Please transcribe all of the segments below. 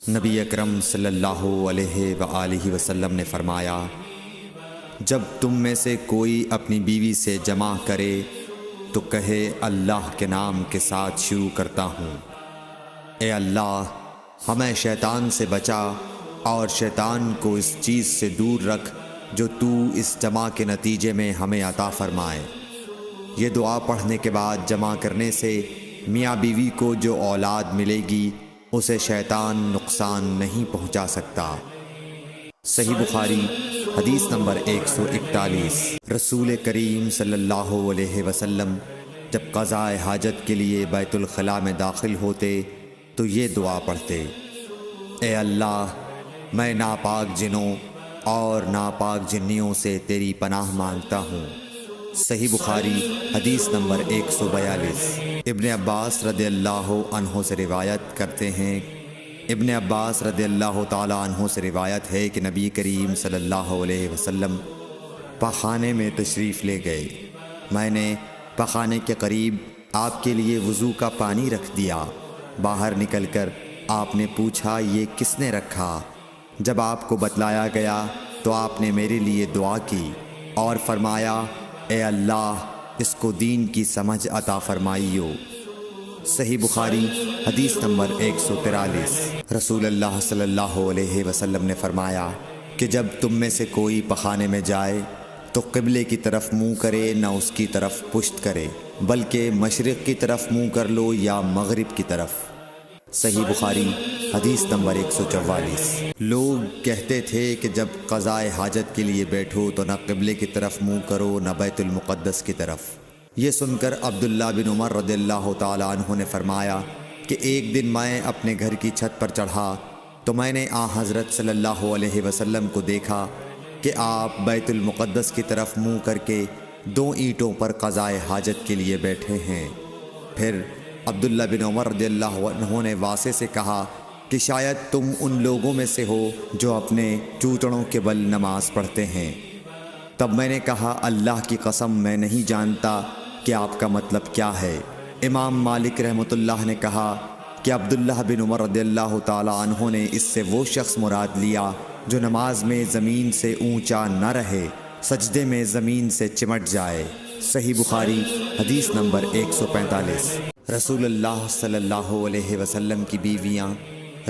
نبی اکرم صلی اللہ علیہ وآلہ وسلم نے فرمایا، جب تم میں سے کوئی اپنی بیوی سے جمع کرے تو کہے اللہ کے نام کے ساتھ شروع کرتا ہوں، اے اللہ ہمیں شیطان سے بچا اور شیطان کو اس چیز سے دور رکھ جو تو اس جمع کے نتیجے میں ہمیں عطا فرمائے۔ یہ دعا پڑھنے کے بعد جمع کرنے سے میاں بیوی کو جو اولاد ملے گی اسے شیطان نقصان نہیں پہنچا سکتا۔ صحیح بخاری حدیث نمبر 141۔ رسول کریم صلی اللہ علیہ وسلم جب قضاء حاجت کے لیے بیت الخلاء میں داخل ہوتے تو یہ دعا پڑھتے، اے اللہ میں ناپاک جنوں اور ناپاک جنیوں سے تیری پناہ مانگتا ہوں۔ صحیح بخاری حدیث نمبر 142۔ ابن عباس رضی اللہ عنہ سے روایت کرتے ہیں، ابن عباس رضی اللہ تعالی عنہ سے روایت ہے کہ نبی کریم صلی اللہ علیہ وسلم پخانے میں تشریف لے گئے۔ میں نے پخانے کے قریب آپ کے لیے وضو کا پانی رکھ دیا۔ باہر نکل کر آپ نے پوچھا یہ کس نے رکھا؟ جب آپ کو بتلایا گیا تو آپ نے میرے لیے دعا کی اور فرمایا، اے اللہ اس کو دین کی سمجھ عطا فرمائیو۔ صحیح بخاری حدیث نمبر 143۔ رسول اللہ صلی اللہ علیہ وسلم نے فرمایا کہ جب تم میں سے کوئی پخانے میں جائے تو قبلے کی طرف منہ کرے نہ اس کی طرف پشت کرے، بلکہ مشرق کی طرف منہ کر لو یا مغرب کی طرف۔ صحیح بخاری حدیث نمبر 144۔ لوگ کہتے تھے کہ جب قضاء حاجت کے لیے بیٹھو تو نہ قبلے کی طرف منہ کرو نہ بیت المقدس کی طرف۔ یہ سن کر عبداللہ بن عمر رضی اللہ تعالی عنہ نے فرمایا کہ ایک دن میں اپنے گھر کی چھت پر چڑھا تو میں نے حضرت صلی اللہ علیہ وسلم کو دیکھا کہ آپ بیت المقدس کی طرف منہ کر کے 2 اینٹوں پر قضاء حاجت کے لیے بیٹھے ہیں۔ پھر عبداللہ بن عمر رضی اللہ عنہ نے واسع سے کہا کہ شاید تم ان لوگوں میں سے ہو جو اپنے چوتڑوں کے بل نماز پڑھتے ہیں۔ تب میں نے کہا اللہ کی قسم میں نہیں جانتا کہ آپ کا مطلب کیا ہے۔ امام مالک رحمۃ اللہ نے کہا کہ عبداللہ بن عمر رضی اللہ تعالی عنہ نے اس سے وہ شخص مراد لیا جو نماز میں زمین سے اونچا نہ رہے، سجدے میں زمین سے چمٹ جائے۔ صحیح بخاری حدیث نمبر 145۔ رسول اللہ صلی اللہ علیہ وسلم کی بیویاں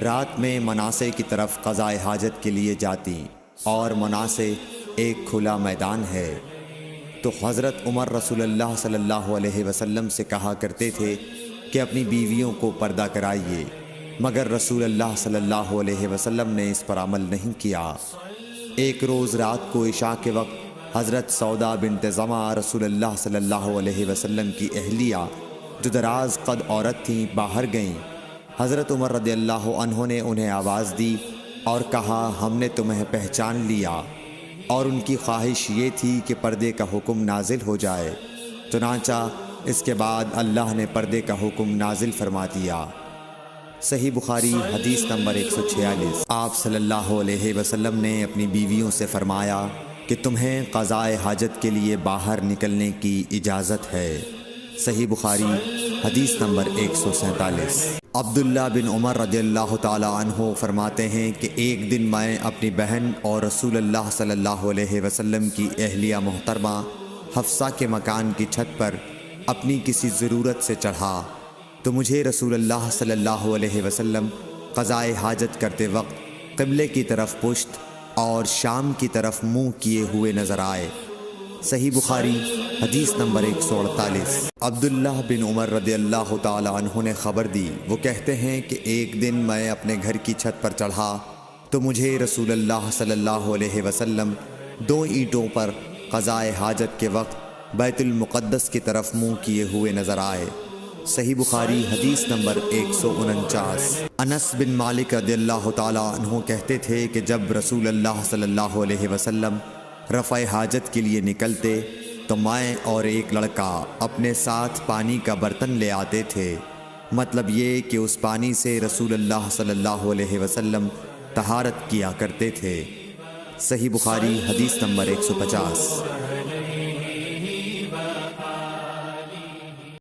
رات میں مناصے کی طرف قضاء حاجت کے لیے جاتی اور مناصے ایک کھلا میدان ہے، تو حضرت عمر رسول اللہ صلی اللہ علیہ وسلم سے کہا کرتے تھے کہ اپنی بیویوں کو پردہ کرائیے، مگر رسول اللہ صلی اللہ علیہ وسلم نے اس پر عمل نہیں کیا۔ ایک روز رات کو عشاء کے وقت حضرت سودا بنت زمعہ رسول اللہ صلی اللہ علیہ وسلم کی اہلیہ جو دراز قد عورت تھیں باہر گئیں۔ حضرت عمر رضی اللہ عنہ نے انہیں آواز دی اور کہا ہم نے تمہیں پہچان لیا، اور ان کی خواہش یہ تھی کہ پردے کا حکم نازل ہو جائے، چنانچہ اس کے بعد اللہ نے پردے کا حکم نازل فرما دیا۔ صحیح بخاری حدیث نمبر 146۔ آپ صلی اللہ علیہ وسلم نے اپنی بیویوں سے فرمایا کہ تمہیں قضاء حاجت کے لیے باہر نکلنے کی اجازت ہے۔ صحیح بخاری حدیث نمبر 147۔ عبداللہ بن عمر رضی اللہ تعالی عنہ فرماتے ہیں کہ ایک دن میں اپنی بہن اور رسول اللہ صلی اللہ علیہ وسلم کی اہلیہ محترمہ حفصہ کے مکان کی چھت پر اپنی کسی ضرورت سے چڑھا تو مجھے رسول اللہ صلی اللہ علیہ وسلم قضاء حاجت کرتے وقت قبلے کی طرف پشت اور شام کی طرف منہ کیے ہوئے نظر آئے۔ صحیح بخاری حدیث نمبر 148۔ عبداللہ بن عمر رضی اللہ تعالی عنہ نے خبر دی، وہ کہتے ہیں کہ ایک دن میں اپنے گھر کی چھت پر چڑھا تو مجھے رسول اللہ صلی اللہ علیہ وسلم 2 اینٹوں پر قضاء حاجت کے وقت بیت المقدس کی طرف منہ کیے ہوئے نظر آئے۔ صحیح بخاری حدیث نمبر 149۔ انس بن مالک رضی اللہ تعالی عنہ کہتے تھے کہ جب رسول اللہ صلی اللہ علیہ وسلم رفع حاجت کے لیے نکلتے تو میں اور ایک لڑکا اپنے ساتھ پانی کا برتن لے آتے تھے، مطلب یہ کہ اس پانی سے رسول اللہ صلی اللہ علیہ وسلم طہارت کیا کرتے تھے۔ صحیح بخاری حدیث نمبر 150۔